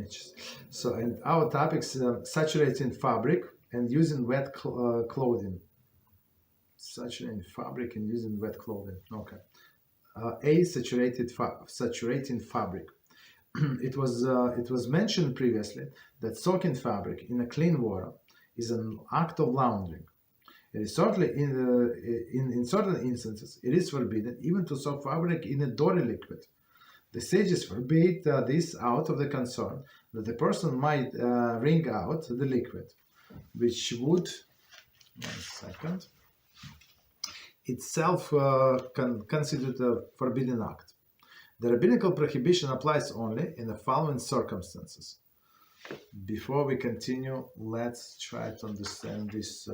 inches. So, and our topics: saturating fabric and using wet clothing. Saturating fabric and using wet clothing. Okay. Saturating fabric. It was mentioned previously that soaking fabric in a clean water is an act of laundering. It is certainly in certain instances it is forbidden even to soak fabric in a dirty liquid. The sages forbade this out of the concern that the person might wring out the liquid, which would, itself constitute a forbidden act. The rabbinical prohibition applies only in the following circumstances. Before we continue, let's try to understand this.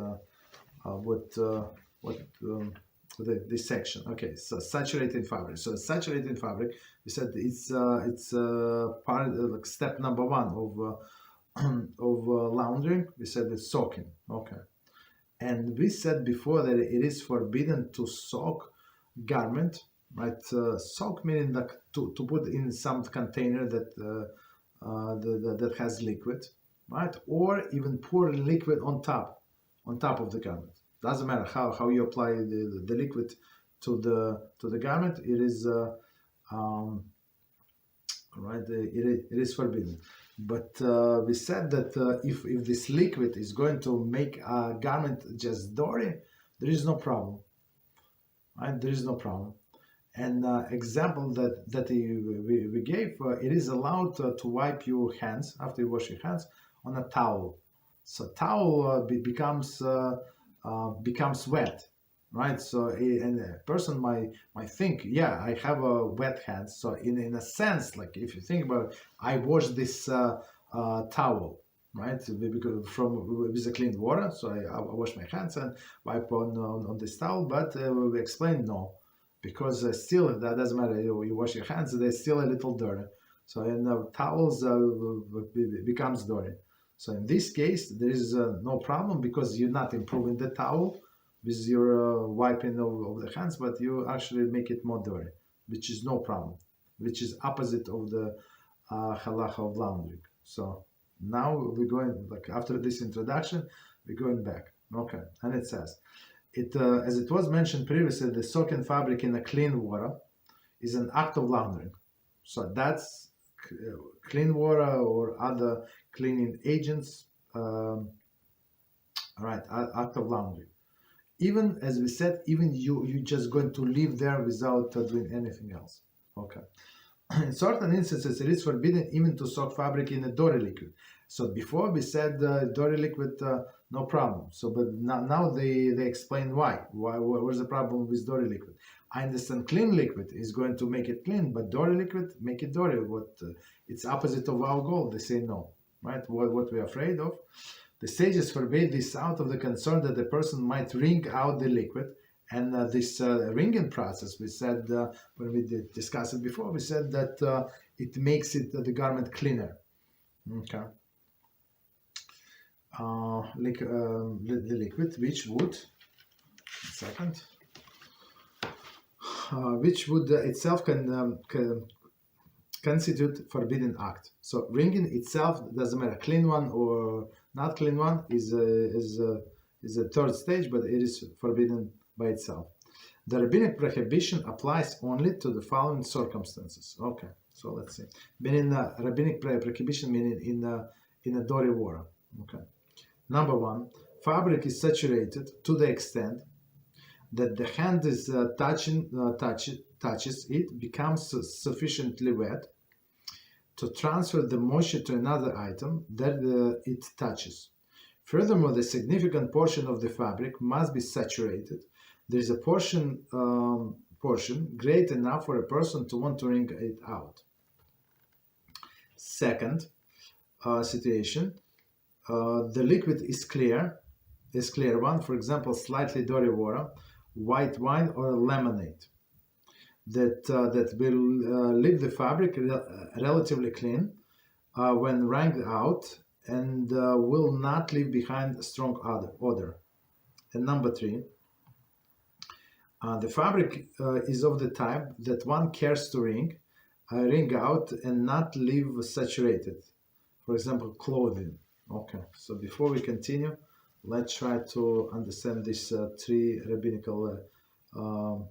This section. Okay, so saturating fabric. So saturating fabric, we said it's part like step number one of laundering. We said it's soaking. Okay, and we said before that it is forbidden to soak garment. Right, soak meaning like to put in some container that that has liquid, right, or even pour liquid on top of the garment. Doesn't matter how you apply the liquid to the garment. It is right. It is forbidden. But we said that if this liquid is going to make a garment just dirty, there is no problem. Right? There is no problem. And example that we gave, it is allowed to wipe your hands after you wash your hands on a towel. So towel becomes wet, right? So and a person might think, yeah, I have a wet hands. So in a sense, like if you think about it, I wash this towel, right? Because with a clean water, so I wash my hands and wipe on this towel. But we explained no. Because still, that doesn't matter. You wash your hands; they're still a little dirty. So, and towels becomes dirty. So, in this case, there is no problem because you're not improving the towel with your wiping of the hands, but you actually make it more dirty, which is no problem. Which is opposite of the halacha of laundering. So now we're going like after this introduction, we're going back. Okay, and it says. As it was mentioned previously, the soaking fabric in a clean water is an act of laundering. So that's clean water or other cleaning agents, right? Act of laundering. Even as we said, even you're just going to live there without doing anything else. Okay. In certain instances, it is forbidden even to soak fabric in a dirty liquid. So before we said dirty liquid, no problem. So, but now they explain why. What's the problem with dirty liquid? I understand clean liquid is going to make it clean, but dirty liquid make it dirty. It's opposite of our goal. They say no, right? What we're afraid of. The sages forbade this out of the concern that the person might wring out the liquid. And this wringing process, we said when we discussed it before, we said that it makes the garment cleaner. Okay. The liquid, which would itself constitute forbidden act. So wringing itself doesn't matter, clean one or not clean one is a third stage, but it is forbidden by itself. The rabbinic prohibition applies only to the following circumstances. Okay, so let's see. Meaning rabbinic prohibition meaning in a dirty water. Okay. Number one, fabric is saturated to the extent that the hand is touches it, becomes sufficiently wet to transfer the moisture to another item that it touches. Furthermore, the significant portion of the fabric must be saturated. There is a portion great enough for a person to want to wring it out. Second situation, the liquid is clear one, for example, slightly dirty water, white wine, or lemonade, that will leave the fabric relatively clean when wrung out and will not leave behind a strong odor. And number three, the fabric is of the type that one cares to wring out and not leave saturated. for example, clothing. Okay, so before we continue, let's try to understand these three rabbinical um,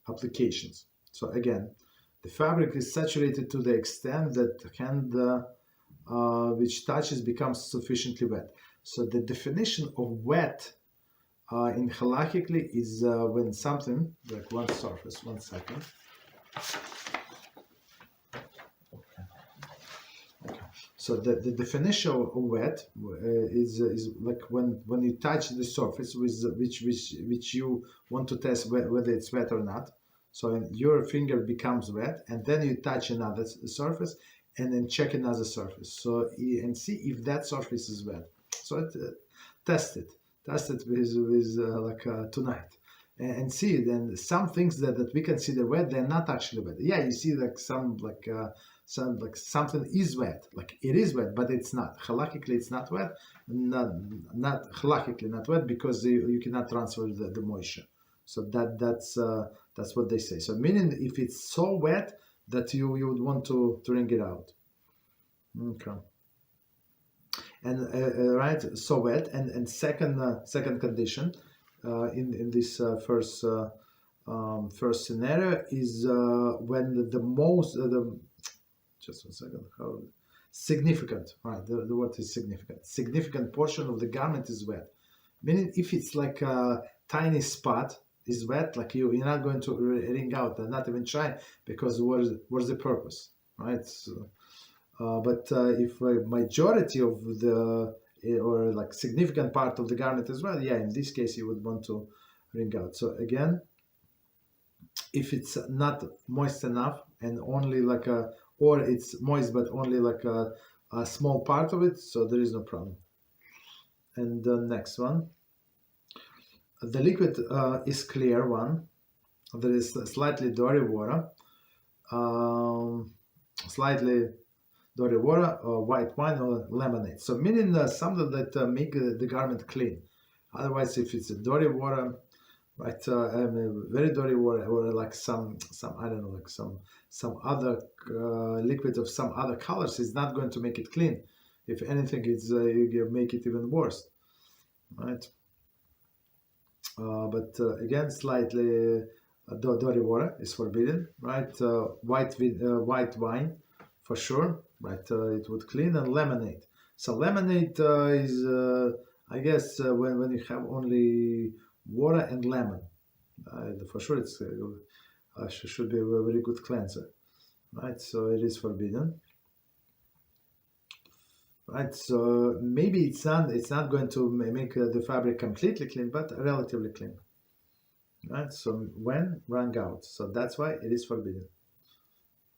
applications. So again, the fabric is saturated to the extent that hand which touches becomes sufficiently wet. So the definition of wet in halachically is when something, like one surface, 1 second. Okay. So the definition of wet is like when you touch the surface with which you want to test whether it's wet or not. So your finger becomes wet, and then you touch another surface, and then check another surface. So and see if that surface is wet. So test it with tonight, and see. Then some things that we consider wet, they're not actually wet. Yeah, you see like something is wet, like it is wet, but it's not. Halachically, it's not wet. Not halachically not wet because you cannot transfer the moisture. So that's what they say. So meaning if it's so wet that you would want to wring it out. Okay. And right, so wet. And second condition in this first scenario is when the most just 1 second. How significant, right? The word is significant. Significant portion of the garment is wet. Meaning, if it's like a tiny spot is wet, like you're not going to wring out, and not even try, because what's the purpose, right? So, but if a majority of the or like significant part of the garment as well, yeah, in this case you would want to wring out. So again, if it's not moist enough and only like or it's moist but only like a small part of it, so there is no problem. And the next one, the liquid is clear one. There is slightly dirty water, slightly dirty water, white wine or lemonade. So meaning something that make the garment clean. Otherwise, if it's a dirty water, right, very dirty water, or like some I don't know, like some other liquid of some other colors, is not going to make it clean. If anything, it's you make it even worse, right? But again, slightly dirty water is forbidden, right? White wine, for sure, right? It would clean. And lemonade. So lemonade is, I guess, when you have only water and lemon, for sure it's should be a very good cleanser, right? So it is forbidden. Right, so maybe it's not going to make the fabric completely clean, but relatively clean. Right, so when wrung out, so that's why it is forbidden.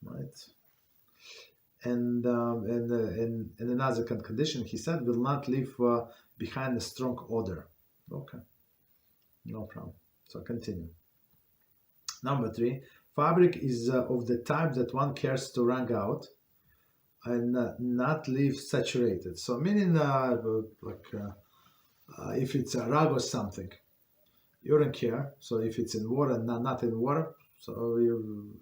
Right, and another condition, he said, will not leave behind a strong odor. Okay, no problem. So continue. Number 3, fabric is of the type that one cares to wrung out and not leave saturated. So meaning if it's a rug or something, you don't care. So if it's in water, not in water, so you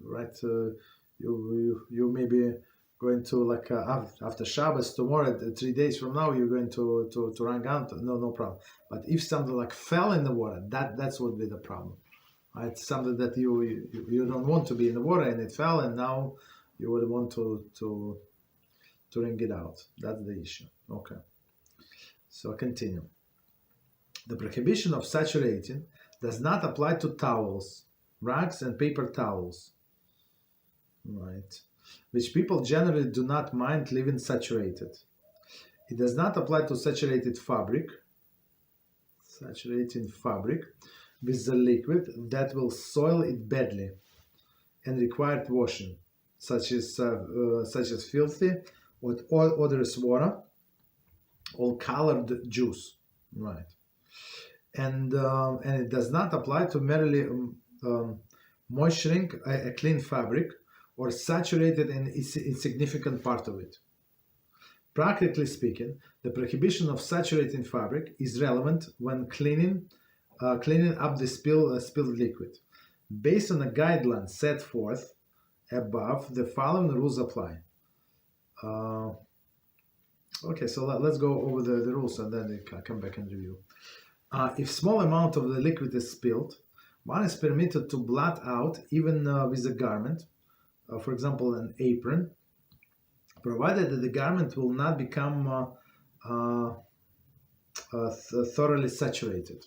may be going to like after Shabbos tomorrow, 3 days from now, you're going to wrung out. No problem. But if something like fell in the water, that's would be the problem. Right? Something that you don't want to be in the water and it fell, and now you would want to wring it out. That's the issue. Okay. So continue. The prohibition of saturating does not apply to towels, rugs, and paper towels, right? Which people generally do not mind leaving saturated. It does not apply to saturating fabric with the liquid that will soil it badly and require washing, such as filthy or odorous water or colored juice, right? And it does not apply to merely moisturing a clean fabric or saturated an insignificant part of it. Practically speaking, the prohibition of saturating fabric is relevant when cleaning up the spilled liquid. Based on the guidelines set forth above, the following rules apply. Okay, so let's go over the rules and then I come back and review. If small amount of the liquid is spilled, one is permitted to blot out even with a garment, for example, an apron, provided that the garment will not become thoroughly saturated.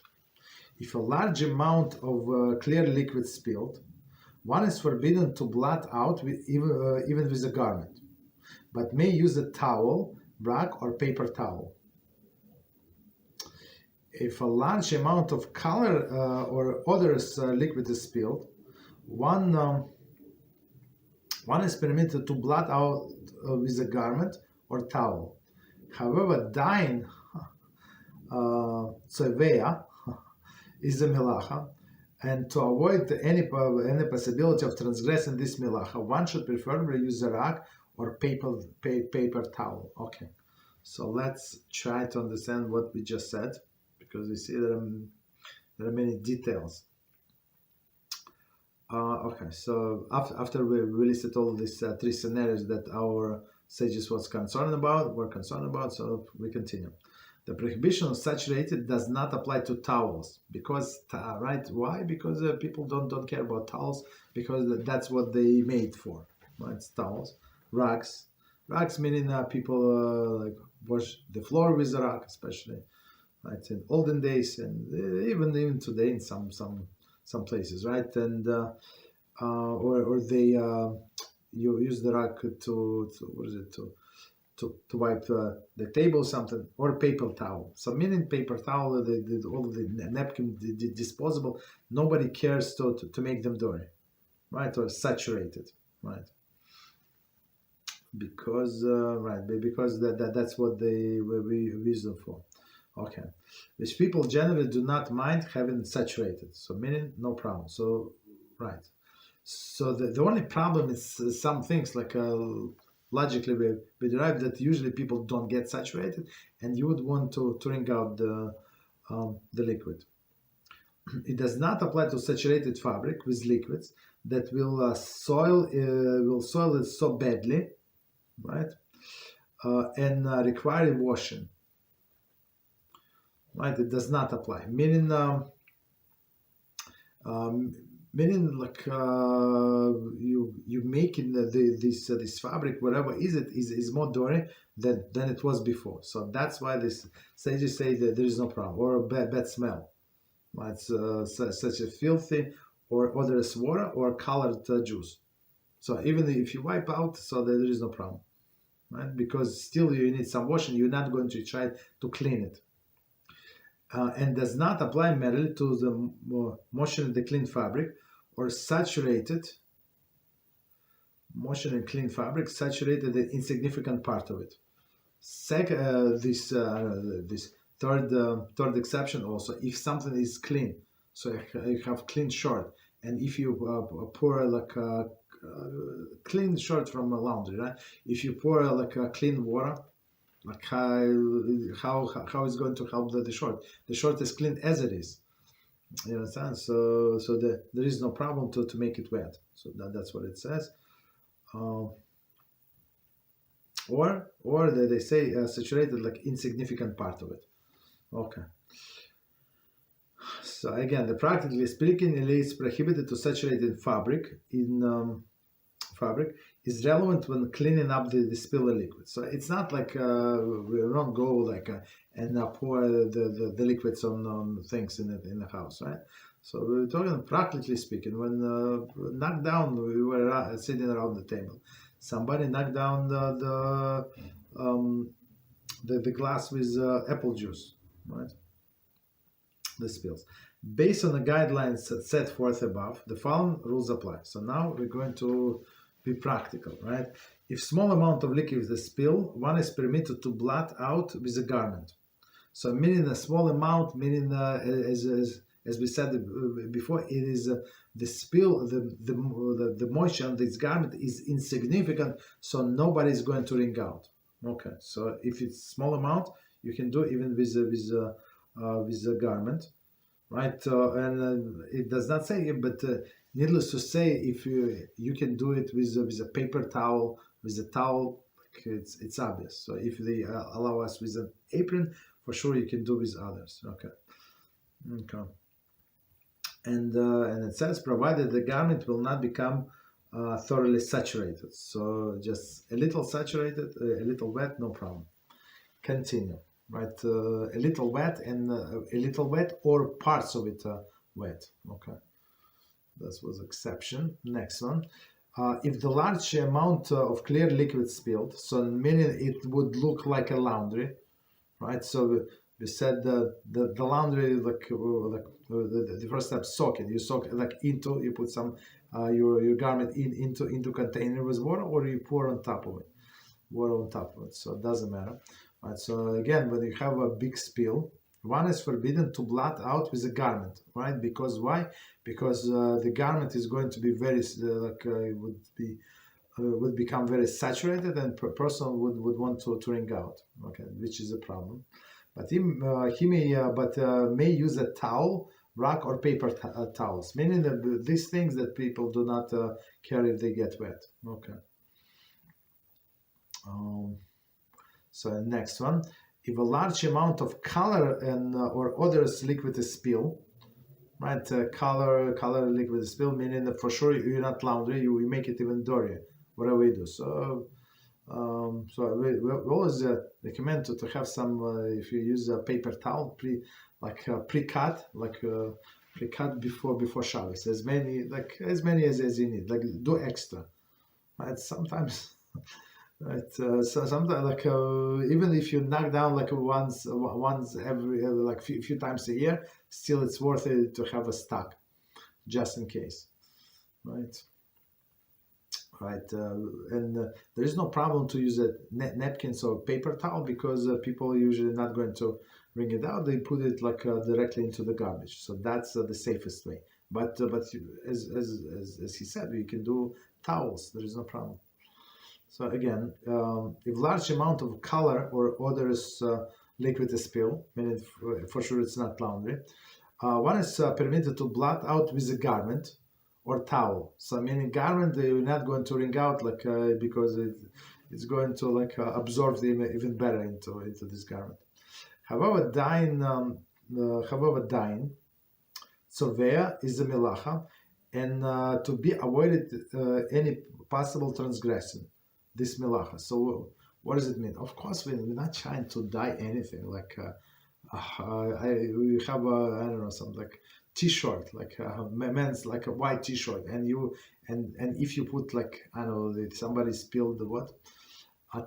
If a large amount of clear liquid spilled, one is forbidden to blot out even with a garment, but may use a towel, rag, or paper towel. If a large amount of color or odorous liquid is spilled, one is permitted to blot out with a garment or towel. However, dyeing tzevea is a melacha, and to avoid any possibility of transgressing this melacha, one should preferably use a rag or paper towel. Okay, so let's try to understand what we just said, because we see there are many details. Okay, so after we listed all these three scenarios that our sages were concerned about, so we continue. The prohibition of saturated does not apply to towels because, right? Why? Because people don't care about towels because that's what they made for, right? It's towels, rags meaning people like wash the floor with a rag, especially, right? In olden days and even today in some places, right? And or they you use the rag to wipe the table, something, or paper towel. So meaning paper towel, all the napkin disposable, nobody cares to make them dirty, right? Or saturated, right? Because because that's what we use them for. Okay, which people generally do not mind having saturated, so meaning no problem. So right, so the only problem is some things like logically we derive that usually people don't get saturated, and you would want to wring out the liquid. It does not apply to saturated fabric with liquids that will soil it so badly, right, and require washing. Right, it does not apply. Meaning like you making this fabric, whatever is more dirty than it was before. So that's why this sages say that there is no problem or a bad smell. Right? It's such a filthy or odorous water or colored juice. So even if you wipe out, so there is no problem, right? Because still you need some washing. You're not going to try to clean it. And does not apply merely to the motion in the clean fabric or saturated motion in clean fabric, saturated the insignificant part of it. This third exception also, if something is clean, so you have clean shirt, and if you pour like a clean shirt from a laundry, right? If you pour like a clean water, like how is going to help the short? The short is clean as it is. You understand? So there is no problem to make it wet. So that's what it says. Or they say saturated like insignificant part of it. Okay. So again, practically speaking, it is prohibited to saturate in fabric is relevant when cleaning up the spiller liquid. So it's not like we don't go like and pour the liquids on things in the house, right? So we're talking practically speaking. When knocked down, we were sitting around the table. Somebody knocked down the glass with apple juice, right? The spills. Based on the guidelines set forth above, the following rules apply. So now we're going to be practical, right? If small amount of liquid is spilled, one is permitted to blot out with a garment. So meaning a small amount, meaning as we said before, it is the spill, the moisture on this garment is insignificant, so nobody is going to wring out. Okay, so if it's small amount, you can do even with a garment, right? And it does not say it, but needless to say, if you can do it with a paper towel, with a towel, it's obvious. So if they allow us with an apron, for sure you can do with others. Okay. And it says, provided the garment will not become thoroughly saturated. So just a little saturated, a little wet, no problem. Continue. Right, a little wet and a little wet or parts of it wet. Okay, that was exception. Next one. If the large amount of clear liquid spilled, so meaning it would look like a laundry, right? So we said the laundry, the first step, soak it. You soak like into, you put some your garment into container with water, or you pour on top of it, water on top of it. So it doesn't matter. Right, so again, when you have a big spill, one is forbidden to blot out with a garment, right? Because why? Because the garment is going to be very would become very saturated, and person would want to wring out. Okay, which is a problem. But he may use a towel, rag, or paper towels, meaning that these things that people do not care if they get wet. Okay. So next one, if a large amount of color and or odorous liquid is spilled, right? Color liquid is spilled, meaning that for sure you're not laundry, you make it even dirtier, whatever you do. So we always recommend to have some, if you use a paper towel, pre-cut, pre-cut before Shabbos, as many as you need, like do extra, right? Sometimes. Right, so sometimes even if you knock down once every few times a year, still it's worth it to have a stock, just in case, right? And there is no problem to use a napkins or paper towel, because people are usually not going to wring it out. They put it directly into the garbage, so that's the safest way. But as he said, you can do towels. There is no problem. So again, if large amount of color or odorous liquid is spilled, meaning for sure it's not laundry, one is permitted to blot out with a garment or towel. So meaning garment, you're not going to wring out because it's going to absorb them even better into this garment. However, dyeing, tzovea is a melacha, and to be avoided any possible transgression. This melacha. So what does it mean? Of course, we're not trying to dye anything. We have I don't know, some t-shirt, men's a white t-shirt, and if you put I don't know, somebody spilled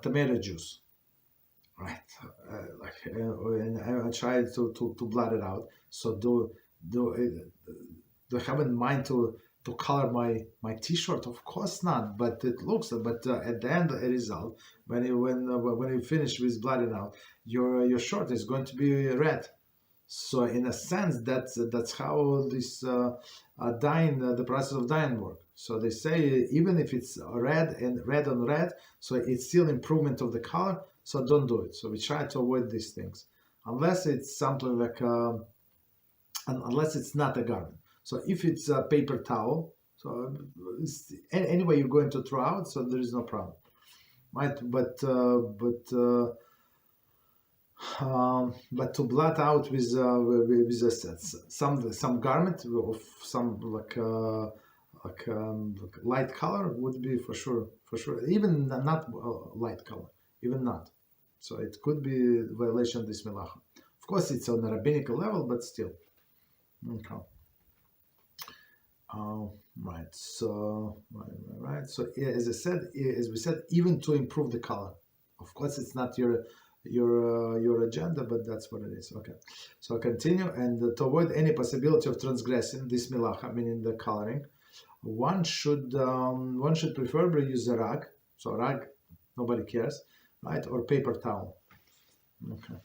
tomato juice, right? And I try to blot it out. So do have in mind to color my t-shirt? Of course not, but it looks. But at the end, the result, when you finish with blotting out, your shirt is going to be red. So in a sense, that's how this dyeing, the process of dyeing work. So they say even if it's red on red, so it's still improvement of the color. So don't do it. So we try to avoid these things, unless it's something unless it's not a garment. So if it's a paper towel, so anyway you're going to throw out, so there is no problem, right? But to blot out with some garment of some light color would be for sure, even not light color, even not. So it could be violation of this melacha. Of course, it's on a rabbinical level, but still. Okay. Right. So as we said, even to improve the color. Of course, it's not your agenda, but that's what it is. Okay. So continue, and to avoid any possibility of transgressing this melacha, meaning the coloring, one should preferably use a rag. So rag, nobody cares, right? Or paper towel. Okay.